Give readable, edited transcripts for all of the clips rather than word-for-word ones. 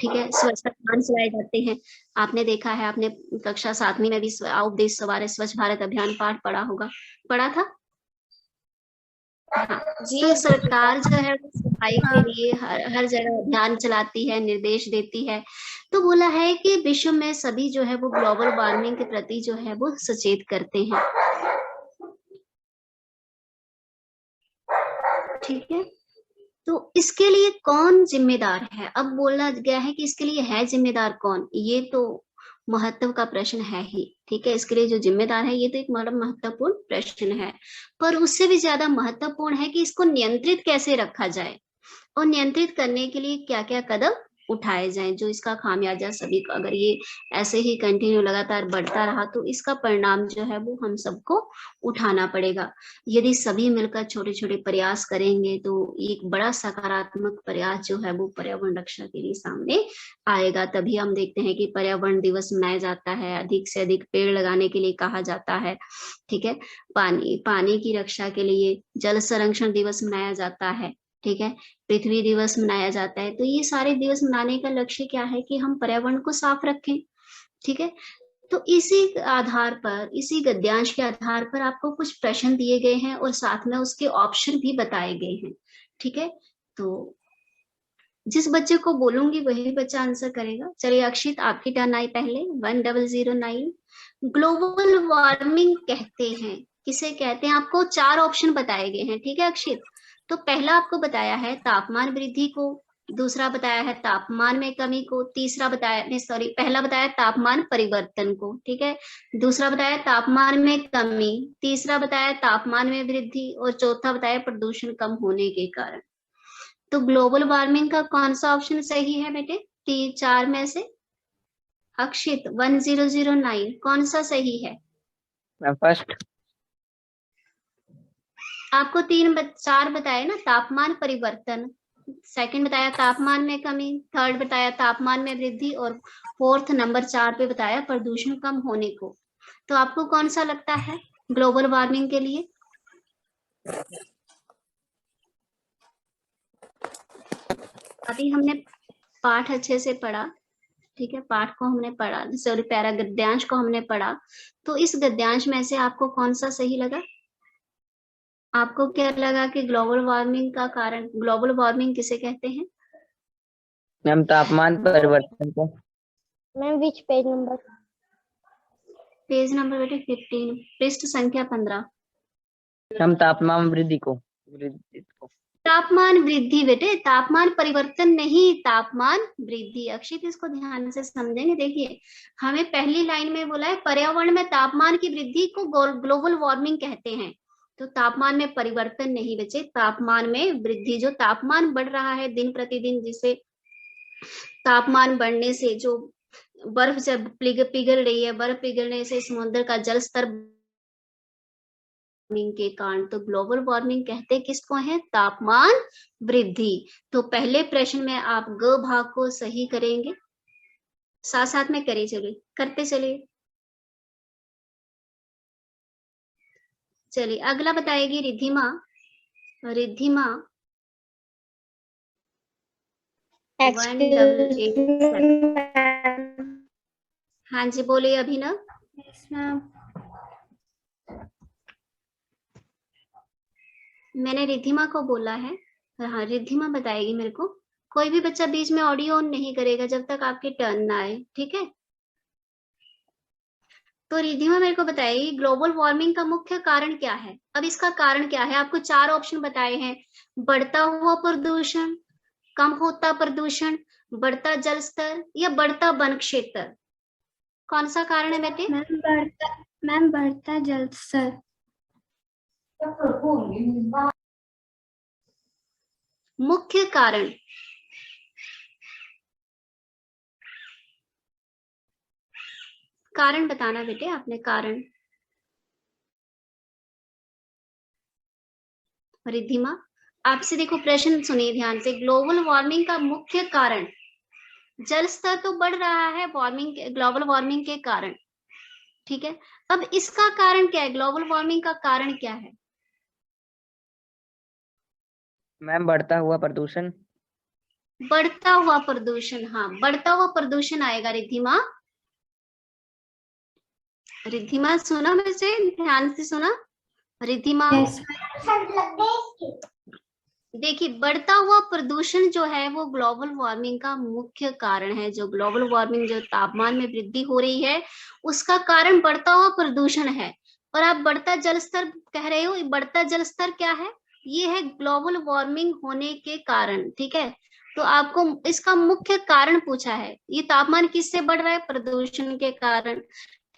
ठीक है, स्वच्छता अभियान चलाए जाते हैं। आपने देखा है, आपने कक्षा 7वीं में भी उपदेश सवार स्वच्छ भारत अभियान पाठ पढ़ा होगा, पढ़ा था। हाँ, तो सरकार जो है वो सफाई के लिए हर जगह अभियान चलाती है, निर्देश देती है। तो बोला है कि विश्व में सभी जो है वो ग्लोबल वार्मिंग के प्रति जो है वो सचेत करते हैं। ठीक है, तो इसके लिए कौन जिम्मेदार है? अब बोला गया है कि इसके लिए है जिम्मेदार कौन, ये तो महत्व का प्रश्न है ही। ठीक है, इसके लिए जो जिम्मेदार है ये तो एक बड़ा महत्वपूर्ण प्रश्न है, पर उससे भी ज्यादा महत्वपूर्ण है कि इसको नियंत्रित कैसे रखा जाए और नियंत्रित करने के लिए क्या क्या कदम उठाए जाएं, जो इसका खामियाजा सभी को, अगर ये ऐसे ही कंटिन्यू लगातार बढ़ता रहा तो इसका परिणाम जो है वो हम सबको उठाना पड़ेगा। यदि सभी मिलकर छोटे छोटे प्रयास करेंगे तो एक बड़ा सकारात्मक प्रयास जो है वो पर्यावरण रक्षा के लिए सामने आएगा। तभी हम देखते हैं कि पर्यावरण दिवस मनाया जाता है, अधिक से अधिक पेड़ लगाने के लिए कहा जाता है। ठीक है, पानी की रक्षा के लिए जल संरक्षण दिवस मनाया जाता है। ठीक है, पृथ्वी दिवस मनाया जाता है। तो ये सारे दिवस मनाने का लक्ष्य क्या है कि हम पर्यावरण को साफ रखें। ठीक है, तो इसी आधार पर, इसी गद्यांश के आधार पर आपको कुछ प्रश्न दिए गए हैं और साथ में उसके ऑप्शन भी बताए गए हैं। ठीक है, तो जिस बच्चे को बोलूंगी वही बच्चा आंसर करेगा। चलिए अक्षित, आपकी टर्न आई पहले। 1009। ग्लोबल वार्मिंग कहते हैं, किसे कहते हैं? आपको 4 ऑप्शन बताए गए हैं। ठीक है अक्षित, तो पहला आपको बताया है तापमान वृद्धि को, दूसरा बताया है तापमान में कमी को, तीसरा बताया नहीं सॉरी पहला बताया तापमान परिवर्तन को। ठीक है, दूसरा बताया तापमान में कमी, तीसरा बताया तापमान में वृद्धि और चौथा बताया प्रदूषण कम होने के कारण। तो ग्लोबल वार्मिंग का कौन सा ऑप्शन सही है बेटे 4 में से? अक्षित 1009 कौन सा सही है? फर्स्ट। आपको 4 बताए ना, तापमान परिवर्तन, सेकंड बताया तापमान में कमी, थर्ड बताया तापमान में वृद्धि और फोर्थ नंबर 4 पे बताया प्रदूषण कम होने को। तो आपको कौन सा लगता है ग्लोबल वार्मिंग के लिए? अभी हमने पाठ अच्छे से पढ़ा। ठीक है, पाठ को हमने पढ़ा, सॉरी पैरा गद्यांश को हमने पढ़ा। तो इस गद्यांश में से आपको कौन सा सही लगा? आपको क्या लगा कि ग्लोबल वार्मिंग का कारण, ग्लोबल वार्मिंग किसे कहते हैं? मैम तापमान परिवर्तन को। Ma'am which page number? Page number बेटे 15, पृष्ठ संख्या 15। हम तापमान वृद्धि को। तापमान वृद्धि बेटे, तापमान परिवर्तन नहीं, तापमान वृद्धि। अक्षित इसको ध्यान से समझेंगे। देखिए, हमें पहली लाइन में बोला है पर्यावरण में तापमान की वृद्धि को ग्लोबल वार्मिंग कहते हैं। तो तापमान में परिवर्तन नहीं बचे, तापमान में वृद्धि। जो तापमान बढ़ रहा है दिन प्रतिदिन, जिसे तापमान बढ़ने से जो बर्फ जब पिघल रही है, बर्फ पिघलने से समुद्र का जल स्तर के कारण, तो ग्लोबल वार्मिंग कहते किसको है? तापमान वृद्धि। तो पहले प्रश्न में आप ग भाग को सही करेंगे, साथ साथ में करिए, चलिए करते चलिए। चलिए अगला बताएगी रिद्धिमा। रिद्धिमा 1887। हाँ जी बोलिए अभिनव। मैंने रिद्धिमा को बोला है। हाँ रिद्धिमा बताएगी मेरे को। कोई भी बच्चा बीच में ऑडियो ऑन नहीं करेगा जब तक आपकी टर्न ना आए, ठीक है? तो रिद्धिमा मेरे को बताएगी ग्लोबल वार्मिंग का मुख्य कारण क्या है। अब इसका कारण क्या है? आपको 4 ऑप्शन बताए हैं। बढ़ता हुआ प्रदूषण, कम होता प्रदूषण, बढ़ता जल स्तर या बढ़ता वन क्षेत्र। कौन सा कारण है बेटे? मैम बढ़ता जल स्तर। मुख्य कारण, कारण बताना बेटे आपने, कारण। रिद्धिमा आपसे देखो प्रश्न सुनिए ध्यान से। ग्लोबल वार्मिंग का मुख्य कारण, जल स्तर तो बढ़ रहा है वार्मिंग, ग्लोबल वार्मिंग के कारण। ठीक है, अब इसका कारण क्या है? ग्लोबल वार्मिंग का कारण क्या है? मैम बढ़ता हुआ प्रदूषण। बढ़ता हुआ प्रदूषण, हाँ बढ़ता हुआ प्रदूषण आएगा। रिद्धिमा, रिद्धिमा सुना वैसे, ध्यान से सुना रिद्धिमा। Yes. देखिए बढ़ता हुआ प्रदूषण जो है वो ग्लोबल वार्मिंग का मुख्य कारण है। जो ग्लोबल वार्मिंग, जो तापमान में वृद्धि हो रही है, उसका कारण बढ़ता हुआ प्रदूषण है। और आप बढ़ता जल स्तर कह रहे हो, बढ़ता जल स्तर क्या है? ये है ग्लोबल वार्मिंग होने के कारण, ठीक है। तो आपको इसका मुख्य कारण पूछा है, ये तापमान किससे बढ़ रहा है? प्रदूषण के कारण,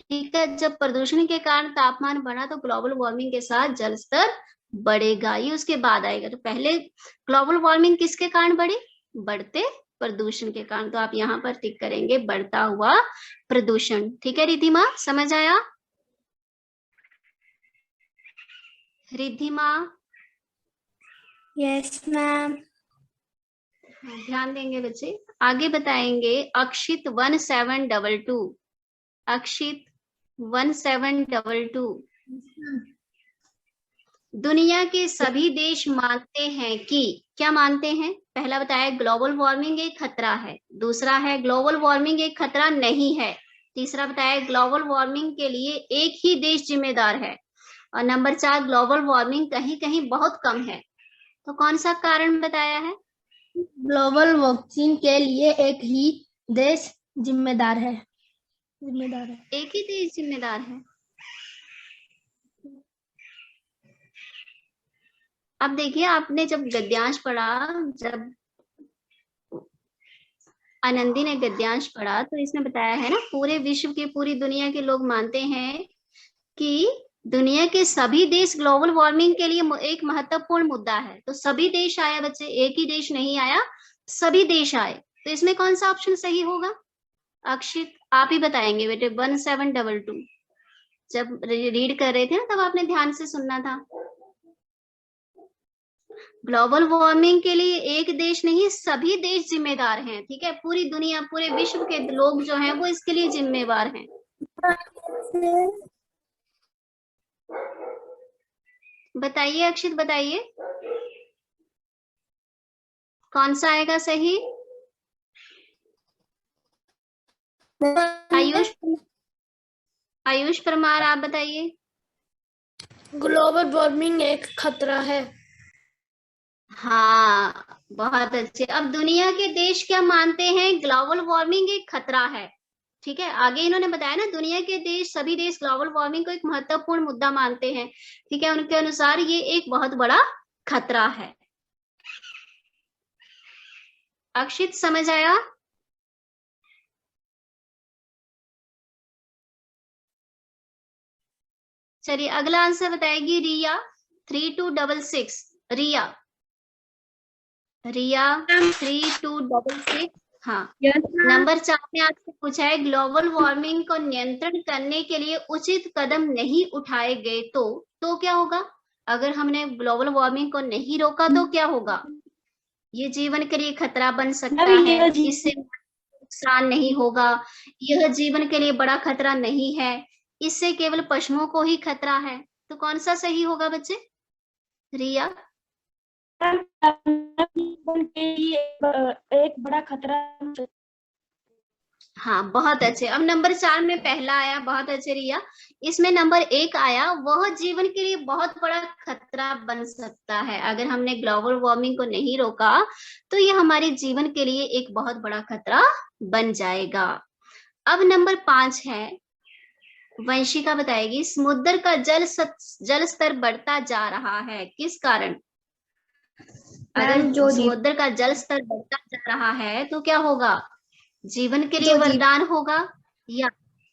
ठीक है। जब प्रदूषण के कारण तापमान बढ़ा तो ग्लोबल वार्मिंग के साथ जल स्तर बढ़ेगा, ये उसके बाद आएगा। तो पहले ग्लोबल वार्मिंग किसके कारण बढ़ी? बढ़ते प्रदूषण के कारण। तो आप यहाँ पर टिक करेंगे बढ़ता हुआ प्रदूषण, ठीक है। रिद्धिमा समझ आया? Riddhima, Yes, ma'am. ध्यान देंगे बच्चे। आगे बताएंगे अक्षित 1722, अक्षित 1722। दुनिया के सभी देश मानते हैं कि, क्या मानते हैं? पहला बताया ग्लोबल वार्मिंग एक खतरा है, दूसरा है ग्लोबल वार्मिंग एक खतरा नहीं है, तीसरा बताया ग्लोबल वार्मिंग के लिए एक ही देश जिम्मेदार है, और नंबर 4 ग्लोबल वार्मिंग कहीं कहीं बहुत कम है। तो कौन सा कारण बताया है? ग्लोबल वार्मिंग के लिए एक ही देश जिम्मेदार है। एक ही देश जिम्मेदार है। अब देखिए, आपने जब गद्यांश पढ़ा, जब आनंदी ने गद्यांश पढ़ा, तो इसने बताया है ना, पूरे विश्व के, पूरी दुनिया के लोग मानते हैं कि दुनिया के सभी देश ग्लोबल वार्मिंग के लिए एक महत्वपूर्ण मुद्दा है। तो सभी देश आया बच्चे, एक ही देश नहीं आया, सभी देश आए। तो इसमें कौन सा ऑप्शन सही होगा? अक्षित आप ही बताएंगे बेटे। 1722 जब रीड कर रहे थे ना, तब आपने ध्यान से सुनना था। ग्लोबल वार्मिंग के लिए एक देश नहीं, सभी देश जिम्मेदार हैं, ठीक है। पूरी दुनिया, पूरे विश्व के लोग जो हैं वो इसके लिए जिम्मेवार हैं। बताइए अक्षित, बताइए कौन सा आएगा सही? आयुष, आयुष परमार आप बताइए। ग्लोबल वार्मिंग एक खतरा है। हाँ बहुत अच्छे। अब दुनिया के देश क्या मानते हैं? ग्लोबल वार्मिंग एक खतरा है, ठीक है। आगे इन्होंने बताया ना, दुनिया के देश, सभी देश ग्लोबल वार्मिंग को एक महत्वपूर्ण मुद्दा मानते हैं, ठीक है। उनके अनुसार ये एक बहुत बड़ा खतरा है। अक्षित समझ आया? चलिए अगला आंसर बताएगी रिया 3266। रिया, रिया 3266। हाँ नंबर 4 में आपसे पूछा है ग्लोबल वार्मिंग को नियंत्रण करने के लिए उचित कदम नहीं उठाए गए तो क्या होगा? अगर हमने ग्लोबल वार्मिंग को नहीं रोका तो क्या होगा? ये जीवन के लिए खतरा बन सकता है, इससे नुकसान नहीं होगा, यह जीवन के लिए बड़ा खतरा नहीं है, इससे केवल पशुओं को ही खतरा है। तो कौन सा सही होगा बच्चे? रिया, जीवन के लिए एक बड़ा खतरा। हाँ बहुत अच्छे। अब नंबर 4 में पहला आया, बहुत अच्छे रिया। इसमें नंबर 1 आया, वह जीवन के लिए बहुत बड़ा खतरा बन सकता है। अगर हमने ग्लोबल वार्मिंग को नहीं रोका तो ये हमारे जीवन के लिए एक बहुत बड़ा खतरा बन जाएगा। अब नंबर 5 है, वंशिका बताएगी समुद्र का जल स्तर बढ़ता जा रहा है, किस कारण? अगर समुद्र का जल स्तर बढ़ता जा रहा है तो क्या होगा? जीवन के लिए वरदान होगा, या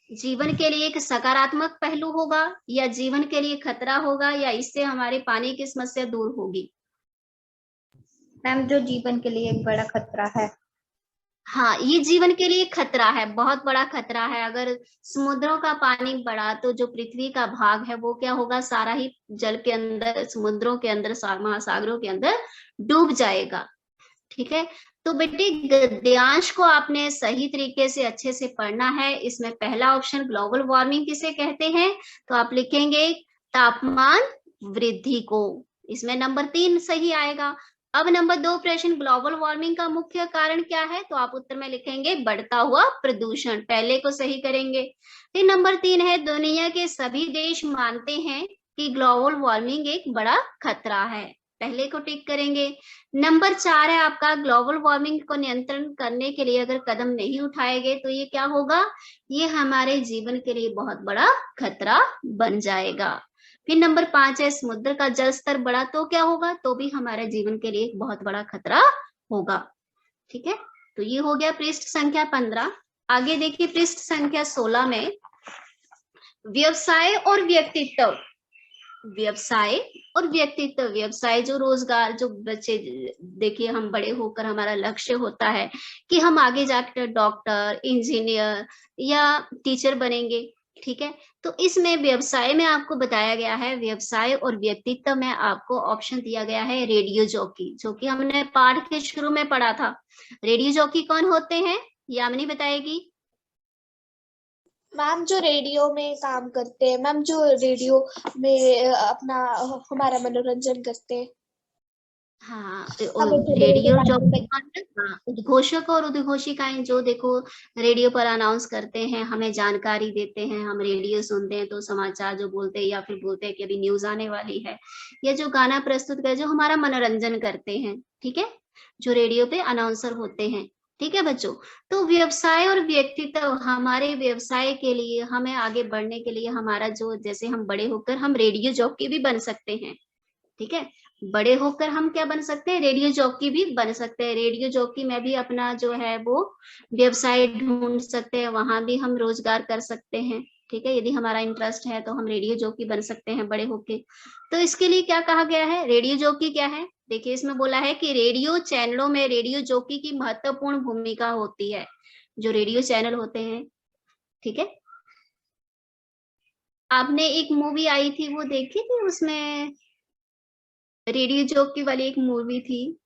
जीवन के लिए एक सकारात्मक पहलू होगा, या जीवन के लिए खतरा होगा, या इससे हमारे पानी की समस्या दूर होगी? मैम जो जीवन के लिए एक बड़ा खतरा है। हाँ ये जीवन के लिए खतरा है, बहुत बड़ा खतरा है। अगर समुद्रों का पानी बढ़ा तो जो पृथ्वी का भाग है वो क्या होगा? सारा ही जल के अंदर, समुद्रों के अंदर, महासागरों के अंदर डूब जाएगा, ठीक है। तो बेटे गद्यांश को आपने सही तरीके से अच्छे से पढ़ना है। इसमें पहला ऑप्शन ग्लोबल वार्मिंग किसे कहते हैं, तो आप लिखेंगे तापमान वृद्धि को। इसमें नंबर 3 सही आएगा। अब नंबर 2 प्रश्न, ग्लोबल वार्मिंग का मुख्य कारण क्या है? तो आप उत्तर में लिखेंगे बढ़ता हुआ प्रदूषण, पहले को सही करेंगे। फिर नंबर 3 है, दुनिया के सभी देश मानते हैं कि ग्लोबल वार्मिंग एक बड़ा खतरा है, पहले को टिक करेंगे। नंबर 4 है आपका, ग्लोबल वार्मिंग को नियंत्रण करने के लिए अगर कदम नहीं उठाए गए तो ये क्या होगा? ये हमारे जीवन के लिए बहुत बड़ा खतरा बन जाएगा। फिर नंबर 5 है, समुद्र का जल स्तर बढ़ा तो क्या होगा? तो भी हमारे जीवन के लिए एक बहुत बड़ा खतरा होगा। ठीक है, तो ये हो गया पृष्ठ संख्या 15। आगे देखिए पृष्ठ संख्या 16 में व्यवसाय और व्यक्तित्व। व्यवसाय और व्यक्तित्व, व्यवसाय जो रोजगार, जो बच्चे, देखिए हम बड़े होकर हमारा लक्ष्य होता है कि हम आगे जाकर डॉक्टर, इंजीनियर या टीचर बनेंगे। ठीक है, तो इसमें व्यवसाय में आपको बताया गया है, व्यवसाय और व्यक्तित्व में आपको ऑप्शन दिया गया है रेडियो जॉकी, जो कि हमने पाठ के शुरू में पढ़ा था। रेडियो जॉकी कौन होते हैं? यामिनी बताएगी। मैम जो रेडियो में काम करते हैं, मैम जो रेडियो में अपना हमारा मनोरंजन करते हैं। हाँ, रेडियो जॉकी, हाँ, उद्घोषक और उद्घोषिकाएं जो देखो रेडियो पर अनाउंस करते हैं, हमें जानकारी देते हैं, हम रेडियो सुनते हैं तो समाचार जो बोलते हैं या फिर बोलते हैं कि अभी न्यूज आने वाली है, या जो गाना प्रस्तुत कर, जो हमारा मनोरंजन करते हैं। ठीक है, जो रेडियो पे अनाउंसर होते हैं। ठीक है बच्चों, तो व्यवसाय और व्यक्तित्व, हमारे व्यवसाय के लिए, हमें आगे बढ़ने के लिए, हमारा जो, जैसे हम बड़े होकर हम रेडियो जॉकी भी बन सकते हैं। ठीक है, बड़े होकर हम क्या बन सकते हैं? रेडियो जॉकी भी बन सकते हैं। रेडियो जॉकी में भी अपना जो है वो व्यवसाय ढूंढ सकते हैं, वहां भी हम रोजगार कर सकते हैं। ठीक है, यदि हमारा इंटरेस्ट है तो हम रेडियो जॉकी बन सकते हैं बड़े होके। तो इसके लिए क्या कहा गया है? रेडियो जॉकी क्या है? देखिए इसमें बोला है कि रेडियो चैनलों में रेडियो जॉकी की महत्वपूर्ण भूमिका होती है, जो रेडियो चैनल होते हैं। ठीक है, आपने एक मूवी आई थी वो देखी थी, उसमें रेडियो जॉकी वाली एक मूवी थी,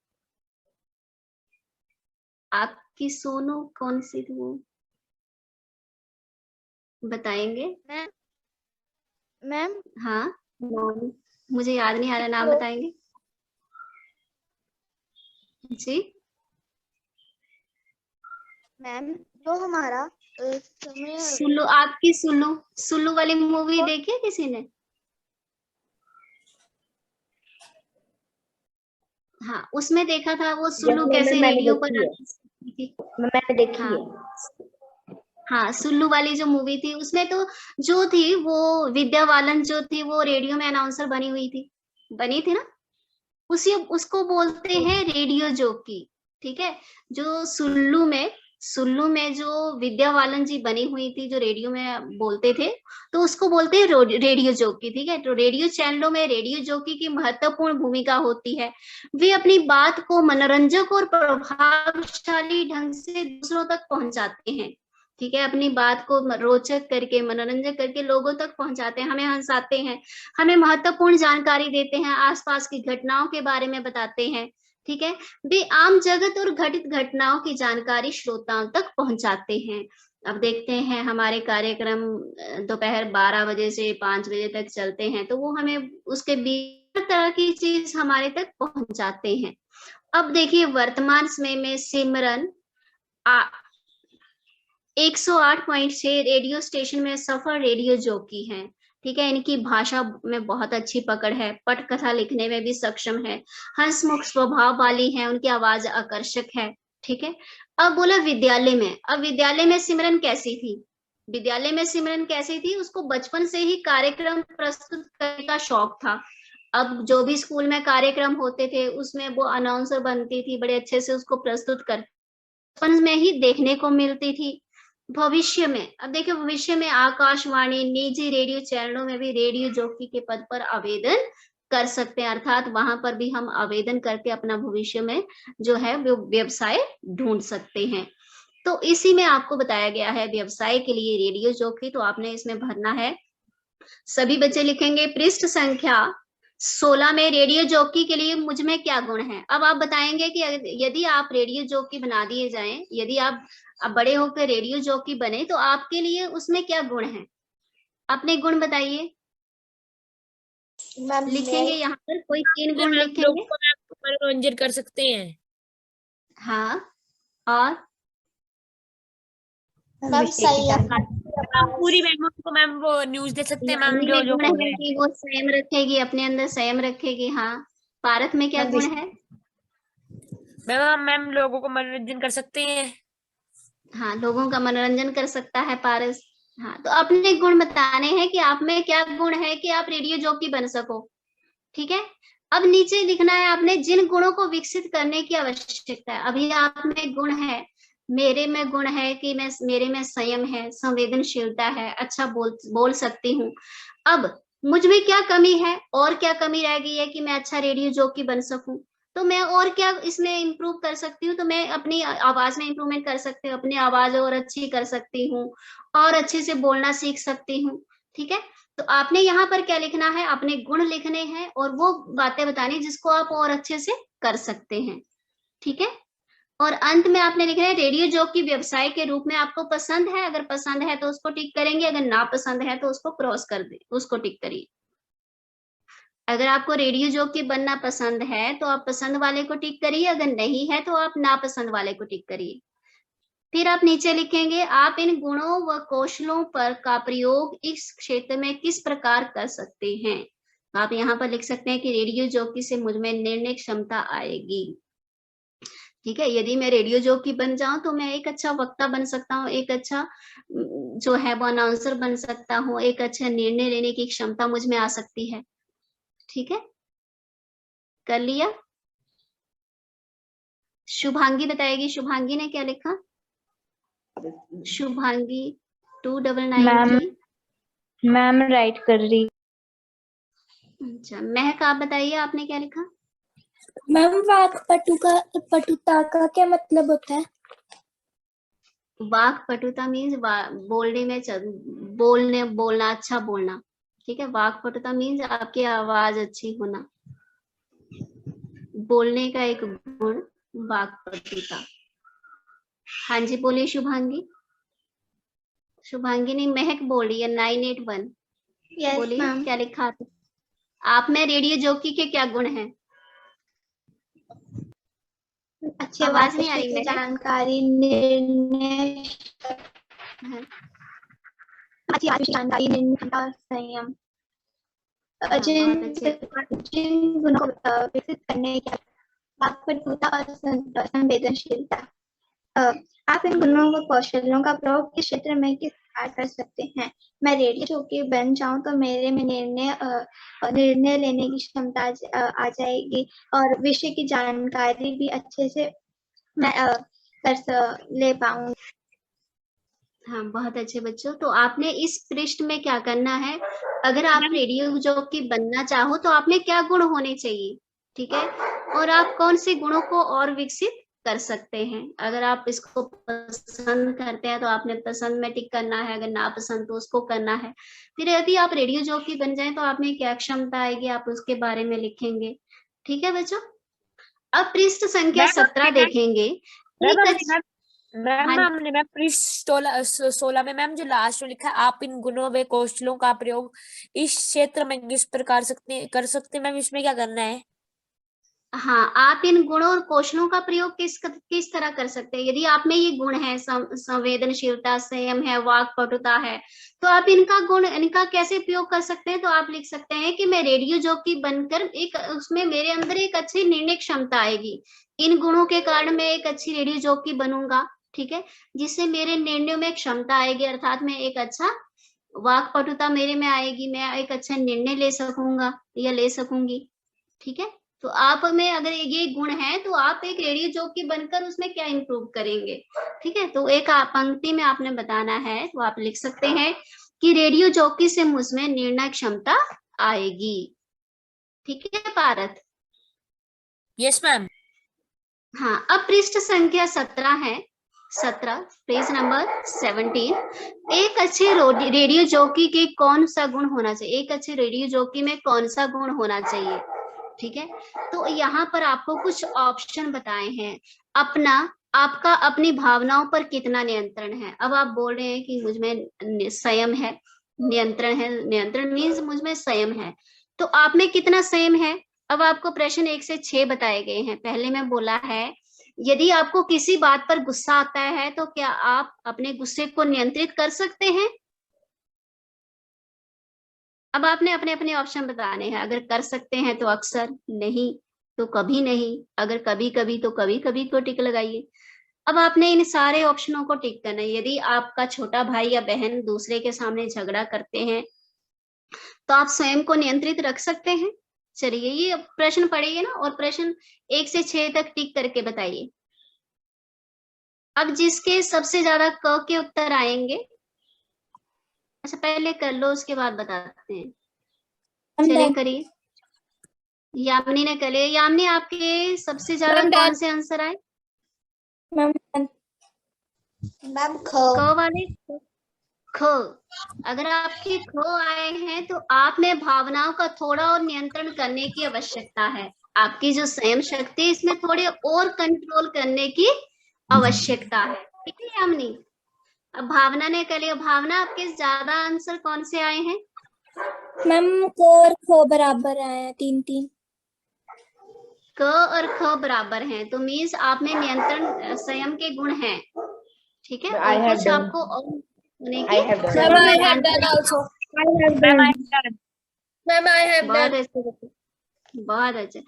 आपकी सोनू, कौन सी थी वो, बताएंगे? मैम हाँ, मुझे याद नहीं आ रहा, नाम बताएंगे जी? मैम जो हमारा समय, सुल्लू, आपकी सुल्लू, सुल्लू वाली मूवी देखी है किसी ने? हाँ, उसमें देखा था वो सुल्लू कैसे रेडियो पर थी। मैंने देखी है। हाँ, सुल्लू वाली जो मूवी थी उसमें तो जो थी वो विद्या बालन जो थी वो रेडियो में अनाउंसर बनी थी ना, उसी उसको बोलते हैं रेडियो जॉकी। ठीक है, जो सुल्लू में जो विद्या बालन जी बनी हुई थी, जो रेडियो में बोलते थे, तो उसको बोलते हैं रेडियो जॉकी। ठीक है, तो रेडियो चैनलों में रेडियो जॉकी की महत्वपूर्ण भूमिका होती है। वे अपनी बात को मनोरंजक और प्रभावशाली ढंग से दूसरों तक पहुंचाते हैं। ठीक है, अपनी बात को रोचक करके, मनोरंजक करके लोगों तक पहुंचाते हैं, हमें हंसाते हैं, हमें महत्वपूर्ण जानकारी देते हैं, आसपास की घटनाओं के बारे में बताते हैं। ठीक है, वे आम जगत और घटित घटनाओं की जानकारी श्रोताओं तक पहुंचाते हैं। अब देखते हैं हमारे कार्यक्रम दोपहर 12 बजे से 5 बजे तक चलते हैं, तो वो हमें उसके बीच तरह की चीज हमारे तक पहुंचाते हैं। अब देखिए वर्तमान समय में सिमरन 108.6 रेडियो स्टेशन में सफल रेडियो जॉकी हैं। ठीक है, इनकी भाषा में बहुत अच्छी पकड़ है, पटकथा लिखने में भी सक्षम है, हंसमुख स्वभाव वाली है, उनकी आवाज आकर्षक है। ठीक है, अब बोला विद्यालय में, अब विद्यालय में सिमरन कैसी थी? विद्यालय में सिमरन कैसी थी? उसको बचपन से ही कार्यक्रम प्रस्तुत करने का शौक था। अब जो भी स्कूल में कार्यक्रम होते थे उसमें वो अनाउंसर बनती थी, बड़े अच्छे से उसको प्रस्तुत कर बचपन में ही देखने को मिलती थी। भविष्य में, अब देखिए भविष्य में आकाशवाणी, निजी रेडियो चैनलों में भी रेडियो जॉकी के पद पर आवेदन कर सकते हैं, अर्थात वहां पर भी हम आवेदन करके अपना भविष्य में जो है वो व्यवसाय ढूंढ सकते हैं। तो इसी में आपको बताया गया है व्यवसाय के लिए रेडियो जॉकी, तो आपने इसमें भरना है। सभी बच्चे लिखेंगे पृष्ठ संख्या 16 में रेडियो जॉकी के लिए मुझ में क्या गुण है। अब आप बताएंगे कि यदि आप रेडियो जॉकी बना दिए जाएं, यदि आप बड़े होकर रेडियो जॉकी बने तो आपके लिए उसमें क्या गुण है? अपने गुण बताइए। लिखेंगे यहाँ पर कोई 3 गुण लिखेंगे। मनोरंजन कर सकते हैं। हाँ, और मैम संयम। हम पूरी मैम को मैम वो न्यूज दे सकते हैं मैम यानी जो में जो गुण हो है रहा है। कि वो संयम रखेगी, अपने अंदर संयम रखेगी। हाँ, पारस में क्या मैम गुण है? मैम हम मैम लोगों को मनोरंजन कर सकते हैं। हाँ, लोगों का मनोरंजन कर सकता है पारस। हाँ, तो अपने गुण बताने हैं कि आप में क्या गुण है कि आप रेडियो जॉकी बन सको। ठीक है, अब नीचे लिखना है आपने जिन गुणों को विकसित करने की आवश्यकता है। अभी आप में गुण है, मेरे में गुण है कि मेरे में संयम है, संवेदनशीलता है, अच्छा बोल सकती हूँ। अब मुझ में क्या कमी है और क्या कमी रह गई है कि मैं अच्छा रेडियो जॉकी बन सकूं, तो मैं और क्या इसमें इम्प्रूव कर सकती हूँ? तो मैं अपनी आवाज में इम्प्रूवमेंट कर सकती हूँ, अपनी आवाज और अच्छी कर सकती हूँ, और अच्छे से बोलना सीख सकती हूँ। ठीक है, तो आपने यहाँ पर क्या लिखना है? अपने गुण लिखने हैं और वो बातें बतानी जिसको आप और अच्छे से कर सकते हैं। ठीक है, और अंत में आपने लिखना है रेडियो जॉकी व्यवसाय के रूप में आपको पसंद है। अगर पसंद है तो उसको टिक करेंगे, अगर ना पसंद है तो उसको क्रॉस कर दे, उसको टिक करिए। अगर आपको रेडियो जॉकी बनना पसंद है तो आप पसंद वाले को टिक करिए, अगर नहीं है तो आप नापसंद वाले को टिक करिए। फिर आप नीचे लिखेंगे आप इन गुणों व कौशलों पर का प्रयोग इस क्षेत्र में किस प्रकार कर सकते हैं। आप यहाँ पर लिख सकते हैं कि रेडियो जॉकी से मुझ में निर्णय क्षमता आएगी। ठीक है, यदि मैं रेडियो जॉकी बन जाऊं तो मैं एक अच्छा वक्ता बन सकता हूँ, एक अच्छा जो है वो अनाउंसर बन सकता हूँ, एक अच्छा निर्णय लेने की क्षमता मुझ में आ सकती है। ठीक है, कर लिया? शुभांगी बताएगी, शुभांगी ने क्या लिखा? शुभांगी 2993। मैम राइट कर रही। अच्छा, महक आप बताइए आपने क्या लिखा? मैम वाक पटुता का क्या मतलब होता है? वाक पटुता मीन्स बोलने में बोलना, अच्छा बोलना। ठीक है, वाक पटुता मीन्स आपकी आवाज अच्छी होना, बोलने का एक गुण वाक पटुता। हाँ जी, बोलिए शुभांगी। शुभांगी ने महक बोल रही है 981। यस बोलिए मैम। क्या लिखा आपने? आप में रेडियो जॉकी के क्या गुण हैं? अच्छी आवाज नहीं आ रही की महक। जानकारी, निर्णय, हाँ, अच्छी जानकारी, निर्णय और संयम। बहुत अच्छे। जिन गुणों को विकसित करने की वाक्पटुता और संवेदनशीलता। आप इन गुणों व कौशलों का प्रयोग किस क्षेत्र में किस प्रकार कर सकते हैं? मैं रेडियो जॉकी बन जाऊं तो मेरे में निर्णय लेने की क्षमता आ जाएगी और विषय की जानकारी भी अच्छे से मैं ले पाऊंगी। हाँ, बहुत अच्छे बच्चों। तो आपने इस पृष्ठ में क्या करना है? अगर आप रेडियो जॉकी बनना चाहो तो आप में क्या गुण होने चाहिए? ठीक है, और आप कौन से गुणों को और विकसित कर सकते हैं? अगर आप इसको पसंद करते हैं तो आपने पसंद में टिक करना है, अगर नापसंद तो उसको करना है। फिर यदि आप रेडियो जॉकी बन जाए तो आप में क्या क्षमता आएगी, आप उसके बारे में लिखेंगे। ठीक है बच्चों, अब पृष्ठ संख्या 17 देखेंगे। मैम हमने मैम पृष्ठ 16 में मैम जो लास्ट में लिखा है आप इन गुणों व कौशलों का प्रयोग इस क्षेत्र में किस प्रकार कर सकते हैं मैम, इसमें क्या करना है? हाँ, आप इन गुणों और कौशलों का प्रयोग किस तरह कर सकते हैं? यदि आप में ये गुण है, संवेदनशीलता, संयम है, वाक पटुता है, तो आप इनका कैसे प्रयोग कर सकते हैं? तो आप लिख सकते हैं कि मैं रेडियो जॉकी बनकर एक उसमें मेरे अंदर एक अच्छी निर्णय क्षमता आएगी। इन गुणों के कारण मैं एक अच्छी रेडियो जॉकी बनूंगा। ठीक है, जिससे मेरे निर्णयों में क्षमता आएगी, अर्थात मैं एक अच्छा वाक पटुता मेरे में आएगी, मैं एक अच्छा निर्णय ले सकूंगा या ले सकूंगी। ठीक है, तो आप में अगर ये गुण है तो आप एक रेडियो जॉकी बनकर उसमें क्या इंप्रूव करेंगे? ठीक है, तो एक पंक्ति में आपने बताना है, तो आप लिख सकते हैं कि रेडियो जॉकी से मुझ में निर्णय क्षमता आएगी। ठीक है पारत? Yes ma'am. हाँ, अब पृष्ठ संख्या 17 है, 17 पेज नंबर 17। एक अच्छे रेडियो जॉकी के कौन सा गुण होना चाहिए? एक अच्छे रेडियो जॉकी में कौन सा गुण होना चाहिए? ठीक है, तो यहाँ पर आपको कुछ ऑप्शन बताए हैं। आपका अपनी भावनाओं पर कितना नियंत्रण है? अब आप बोल रहे हैं कि मुझ में संयम है, नियंत्रण है। नियंत्रण मीन्स मुझ में संयम है, तो आप में कितना संयम है? अब आपको प्रश्न 1 से 6 बताए गए हैं। पहले में बोला है यदि आपको किसी बात पर गुस्सा आता है तो क्या आप अपने गुस्से को नियंत्रित कर सकते हैं? अब आपने अपने अपने ऑप्शन बताने हैं। अगर कर सकते हैं तो अक्सर, नहीं तो कभी नहीं, अगर कभी कभी तो कभी कभी को टिक लगाइए। अब आपने इन सारे ऑप्शनों को टिक करना है। यदि आपका छोटा भाई या बहन दूसरे के सामने झगड़ा करते हैं तो आप स्वयं को नियंत्रित रख सकते हैं? चलिए ये प्रश्न पढ़िए ना और प्रश्न 1 से 6 तक टिक करके बताइए। अब जिसके सबसे ज्यादा क के उत्तर आएंगे, अच्छा पहले कर लो उसके बाद बताते हैं। चलिए करिए। यामिनी ने कर लिया। यामिनी आपके सबसे ज्यादा कौन से आंसर आए? मैम क वाले ख। अगर आपके ख आए हैं तो आप में भावनाओं का थोड़ा और नियंत्रण करने की आवश्यकता है। आपकी जो संयम शक्ति है इसमें थोड़े और कंट्रोल करने की आवश्यकता है। ठीक है यामिनी। अब भावना ने कर लिया। भावना आपके ज्यादा आंसर कौन से आए हैं? मैम क और ख बराबर आए हैं, 3-3। क और ख बराबर हैं तो मीन्स आप में नियंत्रण संयम के गुण हैं। ठीक है। और कुछ आपको और होने की बहुत अच्छा।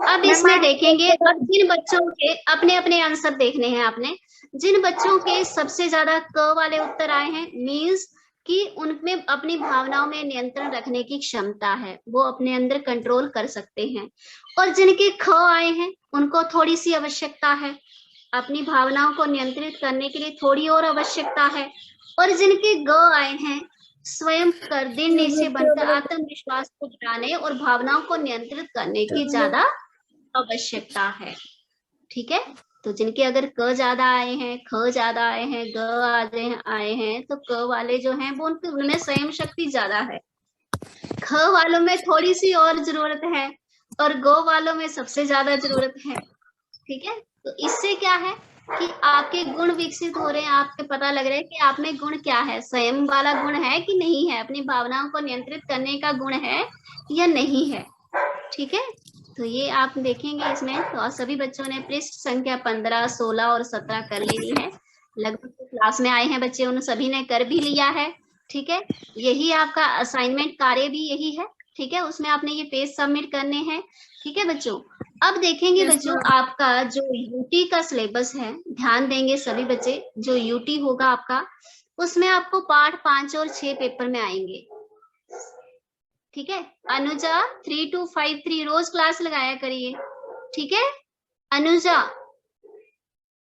अब इसमें देखेंगे, अब जिन बच्चों के अपने अपने आंसर देखने हैं आपने, जिन बच्चों के सबसे ज्यादा क वाले उत्तर आए हैं मीन्स कि उनमें अपनी भावनाओं में नियंत्रण रखने की क्षमता है, वो अपने अंदर कंट्रोल कर सकते हैं। और जिनके ख आए हैं उनको थोड़ी सी आवश्यकता है, अपनी भावनाओं को नियंत्रित करने के लिए थोड़ी और आवश्यकता है। और जिनके ग आए हैं स्वयं कर दृढ़ निश्चय बनकर आत्मविश्वास को बढ़ाने और भावनाओं को नियंत्रित करने की ज्यादा आवश्यकता है। ठीक है। तो जिनके अगर क ज्यादा आए हैं, ख ज्यादा आए हैं, ग आए हैं तो क वाले जो हैं वो उनमें संयम शक्ति ज्यादा है। ख वालों में थोड़ी सी और जरूरत है और गो वालों में सबसे ज्यादा जरूरत है। ठीक है। तो इससे क्या है कि आपके गुण विकसित हो रहे हैं, आपके पता लग रहा है कि आप में गुण क्या है, संयम वाला गुण है कि नहीं है, अपनी भावनाओं को नियंत्रित करने का गुण है या नहीं है। ठीक है। तो ये आप देखेंगे इसमें। तो और सभी बच्चों ने पृष्ठ संख्या 15, 16 और 17 कर लेनी है। लगभग तो क्लास में आए हैं बच्चे, उन सभी ने कर भी लिया है। ठीक है। यही आपका असाइनमेंट कार्य भी यही है। ठीक है। उसमें आपने ये पेज सबमिट करने हैं। ठीक है बच्चों। अब देखेंगे बच्चों आपका जो यूटी का सिलेबस है, ध्यान देंगे सभी बच्चे। जो यूटी होगा आपका उसमें आपको पार्ट 5 और 6 पेपर में आएंगे। ठीक है। अनुजा 3253 रोज क्लास लगाया करिए। ठीक है अनुजा।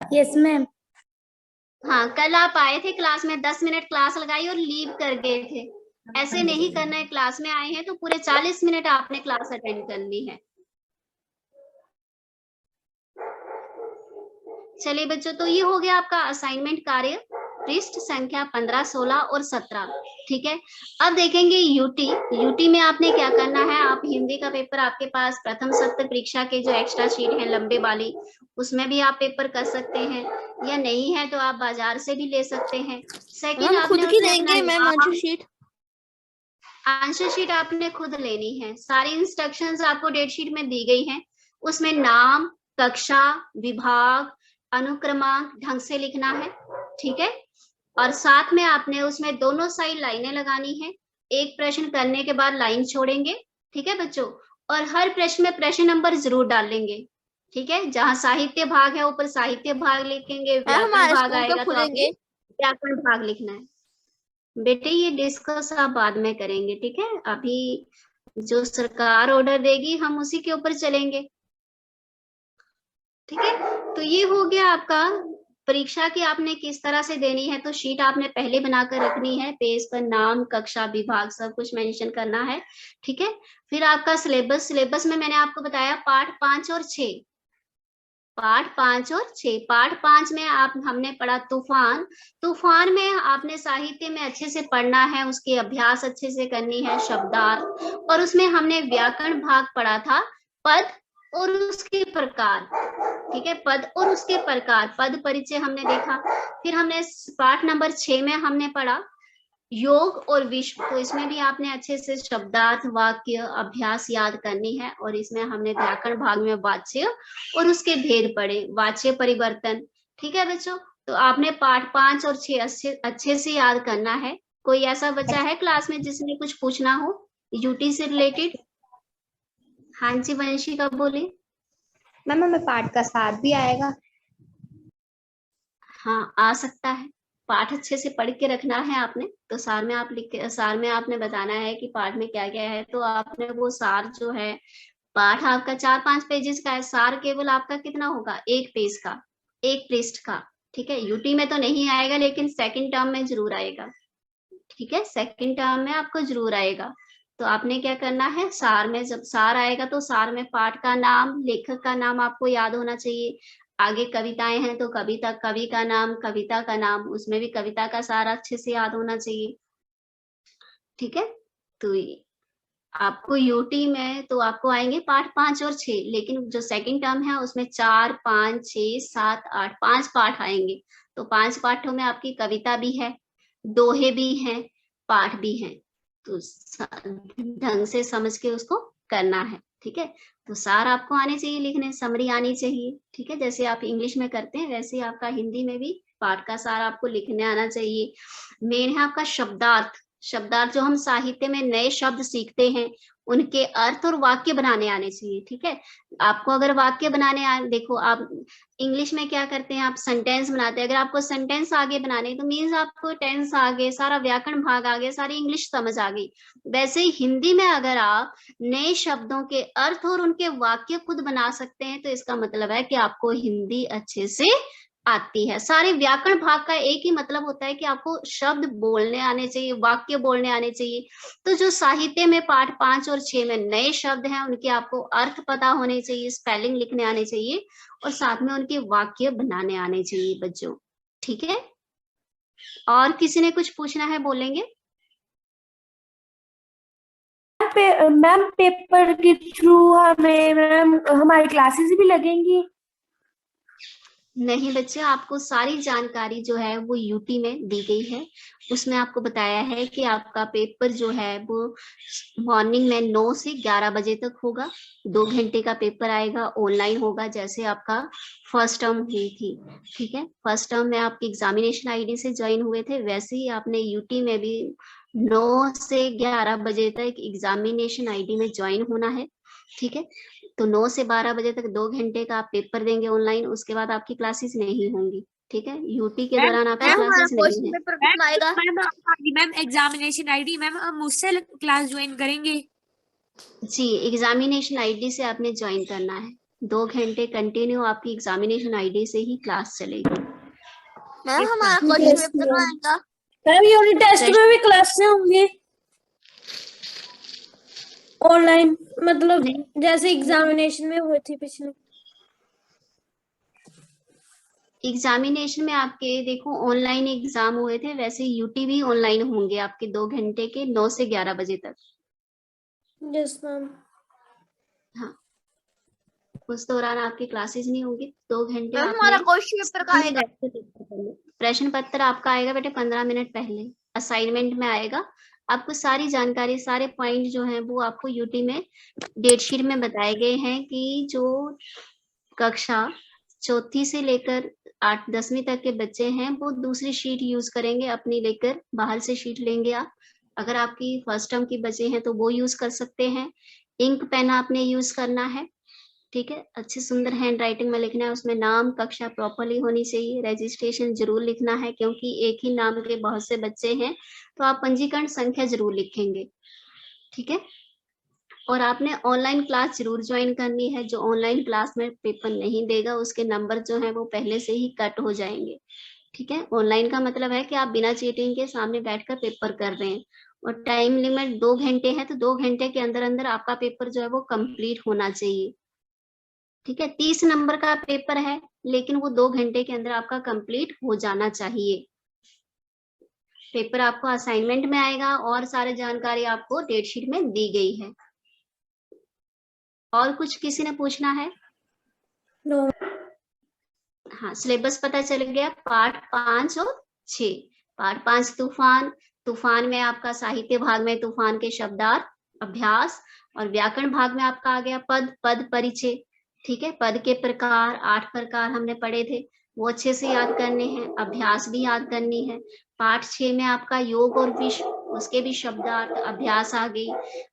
Yes ma'am. हाँ कल आप आए थे क्लास में, 10 मिनट क्लास लगाई और लीव कर गए थे। ऐसे नहीं करना है। क्लास में आए हैं तो पूरे 40 मिनट आपने क्लास अटेंड करनी है। चलिए बच्चों, तो ये हो गया आपका असाइनमेंट कार्य पृष्ठ संख्या 15, 16 और 17। ठीक है। अब देखेंगे यूटी। यूटी में आपने क्या करना है, आप हिंदी का पेपर आपके पास प्रथम सत्र परीक्षा के जो एक्स्ट्रा शीट है लंबे वाली, उसमें भी आप पेपर कर सकते हैं, या नहीं है तो आप बाजार से भी ले सकते हैं। सेकंड खुद की देंगे मैम आंसर शीट आपने खुद लेनी है। सारी इंस्ट्रक्शंस आपको डेट शीट में दी गई हैं। उसमें नाम, कक्षा, विभाग, अनुक्रमांक ढंग से लिखना है। ठीक है। और साथ में आपने उसमें दोनों साइड लाइनें लगानी है। एक प्रश्न करने के बाद लाइन छोड़ेंगे। ठीक है बच्चों। और हर प्रश्न में प्रश्न नंबर जरूर डालेंगे। ठीक है। जहां साहित्य भाग है ऊपर साहित्य भाग लिखेंगे, व्याकरण भाग आएगा तो आपको व्याकरण भाग लिखना है। बेटे ये डिस्कस आप बाद में करेंगे। ठीक है। अभी जो सरकार ऑर्डर देगी हम उसी के ऊपर चलेंगे। ठीक है। तो ये हो गया आपका परीक्षा की आपने किस तरह से देनी है। तो शीट आपने पहले बनाकर रखनी है, पेज पर नाम, कक्षा, विभाग सब कुछ मेंशन करना है। ठीक है। फिर आपका सिलेबस। सिलेबस में मैंने आपको बताया पार्ट 5 और 6। पार्ट 5 और 6। पार्ट 5 में हमने पढ़ा तूफान। तूफान में आपने साहित्य में अच्छे से पढ़ना है, उसकी अभ्यास अच्छे से करनी है, शब्दार्थ। और उसमें हमने व्याकरण भाग पढ़ा था, पद और उसके प्रकार। ठीक है। पद और उसके प्रकार, पद परिचय हमने देखा। फिर हमने पाठ नंबर 6 में हमने पढ़ा योग और विश्व, तो इसमें भी आपने अच्छे से शब्दार्थ, वाक्य, अभ्यास याद करनी है। और इसमें हमने व्याकरण भाग में वाच्य और उसके भेद पढ़े, वाच्य परिवर्तन। ठीक है बच्चों, तो आपने पाठ 5 और 6 अच्छे से याद करना है। कोई ऐसा बच्चा है क्लास में जिसने कुछ पूछना हो यूटी से रिलेटेड? हाँ जी वंशिका बोलिए। मैम हमें पाठ का सार भी आएगा? हाँ आ सकता है, पाठ अच्छे से पढ़ के रखना है आपने। तो सार में आप सार में आपने बताना है कि पाठ में क्या क्या है। तो आपने वो सार जो है, पाठ आपका 4-5 पेजेस का है, सार केवल आपका कितना होगा, 1 पेज का, 1 पृष्ठ का। ठीक है, यूटी में तो नहीं आएगा लेकिन सेकंड टर्म में जरूर आएगा। ठीक है, सेकंड टर्म में आपको जरूर आएगा। तो आपने क्या करना है, सार में जब सार आएगा तो सार में पाठ का नाम, लेखक का नाम आपको याद होना चाहिए। आगे कविताएं हैं तो कविता, कवि का नाम, कविता का नाम, उसमें भी कविता का सार अच्छे से याद होना चाहिए। ठीक है, तो आपको यूटी में तो आपको आएंगे पाठ 5 और 6, लेकिन जो सेकंड टर्म है उसमें 4, 5, 6, 7, 8 5 पाठ आएंगे। तो 5 पाठों में आपकी कविता भी है, दोहे भी हैं, पाठ भी हैं। तो ढंग से समझ के उसको करना है। ठीक है, तो सार आपको आने चाहिए लिखने, समरी आनी चाहिए। ठीक है, जैसे आप इंग्लिश में करते हैं वैसे आपका हिंदी में भी पाठ का सार आपको लिखने आना चाहिए। मेन है आपका शब्दार्थ। शब्दार्थ जो हम साहित्य में नए शब्द सीखते हैं उनके अर्थ और वाक्य बनाने आने चाहिए। ठीक है, आपको अगर वाक्य बनाने देखो आप इंग्लिश में क्या करते हैं, आप सेंटेंस बनाते हैं। अगर आपको सेंटेंस आगे बनाने तो मीन्स आपको टेंस आ गए, सारा व्याकरण भाग आ गया, सारी इंग्लिश समझ आ गई। वैसे ही हिंदी में अगर आप नए शब्दों के अर्थ और उनके वाक्य खुद बना सकते हैं तो इसका मतलब है कि आपको हिंदी अच्छे से आती है। सारे व्याकरण भाग का एक ही मतलब होता है कि आपको शब्द बोलने आने चाहिए, वाक्य बोलने आने चाहिए। तो जो साहित्य में पाठ 5 और 6 में नए शब्द हैं उनके आपको अर्थ पता होने चाहिए, स्पेलिंग लिखने आने चाहिए और साथ में उनके वाक्य बनाने आने चाहिए बच्चों। ठीक है, और किसी ने कुछ पूछना है बोलेंगे? मैम पेपर के थ्रू हमें मैम हमारी क्लासेस भी लगेंगी? नहीं बच्चे, आपको सारी जानकारी जो है वो यूटी में दी गई है। उसमें आपको बताया है कि आपका पेपर जो है वो मॉर्निंग में 9 से 11 बजे तक होगा। 2 घंटे का पेपर आएगा, ऑनलाइन होगा जैसे आपका फर्स्ट टर्म हुई थी। ठीक है, फर्स्ट टर्म में आप एग्जामिनेशन आईडी से ज्वाइन हुए थे, वैसे ही आपने यूटी में भी 9 से 11 बजे तक एग्जामिनेशन आईडी में ज्वाइन होना है। ठीक है, तो 9 से 12 बजे तक 2 घंटे का आप पेपर देंगे ऑनलाइन, उसके बाद आपकी क्लासेस नहीं होंगी। ठीक है, यूटी के दौरान आपकी क्लासेस नहीं है। मैम एग्जामिनेशन आईडी मैम हम उससे क्लास ज्वाइन करेंगे? जी, एग्जामिनेशन आईडी से आपने ज्वाइन करना है। 2 घंटे कंटिन्यू आपकी एग्जामिनेशन आईडी से ही क्लास चलेगी। मैम हमारा क्वेश्चन पेपर आएगा? मैम यूनिट टेस्ट में भी क्लासेस होंगी ऑनलाइन, मतलब जैसे एग्जामिनेशन में हुई थी पिछले? एग्जामिनेशन में आपके देखो ऑनलाइन एग्जाम हुए थे, वैसे यूटी भी ऑनलाइन होंगे आपके 2 घंटे के 9 से 11 बजे तक। Yes ma'am. हाँ, उस दौरान आपकी क्लासेस नहीं होंगी। 2 घंटे हमारा क्वेश्चन पेपर का आएगा? प्रश्न पत्र आपका आएगा बेटे 15 मिनट पहले, असाइनमेंट में आएगा। आपको सारी जानकारी, सारे पॉइंट जो हैं वो आपको यूटी में डेटशीट में बताए गए हैं कि जो कक्षा 4थी से लेकर 8-10वीं तक के बच्चे हैं वो दूसरी शीट यूज करेंगे अपनी, लेकर बाहर से शीट लेंगे आप। अगर आपकी फर्स्ट टर्म की बच्चे हैं तो वो यूज कर सकते हैं। इंक पेन आपने यूज करना है। ठीक है, अच्छी सुंदर हैंड राइटिंग में लिखना है, उसमें नाम, कक्षा प्रॉपरली होनी चाहिए। रजिस्ट्रेशन जरूर लिखना है क्योंकि एक ही नाम के बहुत से बच्चे हैं, तो आप पंजीकरण संख्या जरूर लिखेंगे। ठीक है, और आपने ऑनलाइन क्लास जरूर ज्वाइन करनी है। जो ऑनलाइन क्लास में पेपर नहीं देगा उसके नंबर जो है वो पहले से ही कट हो जाएंगे। ठीक है, ऑनलाइन का मतलब है कि आप बिना चीटिंग के सामने बैठकर पेपर कर रहे हैं और टाइम लिमिट 2 घंटे है, तो 2 घंटे के अंदर अंदर आपका पेपर जो है वो कंप्लीट होना चाहिए। ठीक है, 30 नंबर का पेपर है लेकिन वो 2 घंटे के अंदर आपका कंप्लीट हो जाना चाहिए। पेपर आपको असाइनमेंट में आएगा और सारी जानकारी आपको डेटशीट में दी गई है। और कुछ किसी ने पूछना है? नो। हाँ, सिलेबस पता चल गया। पार्ट 5 और 6। पार्ट 5 तूफान, तूफान में आपका साहित्य भाग में तूफान के शब्दार्थ, अभ्यास, और व्याकरण भाग में आपका आ गया पद, पद परिचय। ठीक है, पद के प्रकार 8 प्रकार हमने पढ़े थे, वो अच्छे से याद करने हैं, अभ्यास भी याद करनी है। पाठ 6 में आपका योग और विश्व, उसके भी शब्दार्थ, अभ्यास आ गई।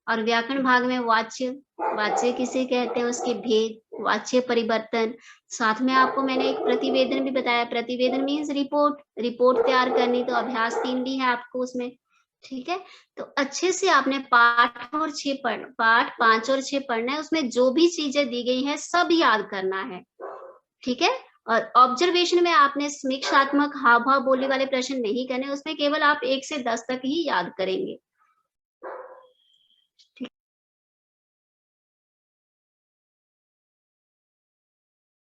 और व्याकरण भाग में वाच्य, वाच्य किसे कहते हैं, उसके भेद, वाच्य परिवर्तन। साथ में आपको मैंने एक प्रतिवेदन भी बताया, प्रतिवेदन मीन्स रिपोर्ट, रिपोर्ट तैयार करनी, तो अभ्यास 3 भी है आपको उसमें। ठीक है, तो अच्छे से आपने पाठ 5 और 6 पढ़ना है, उसमें जो भी चीजें दी गई है सब याद करना है। ठीक है, और ऑब्जर्वेशन में आपने समीक्षात्मक हाव भाव बोली वाले प्रश्न नहीं करने, उसमें केवल आप 1 से 10 तक ही याद करेंगे।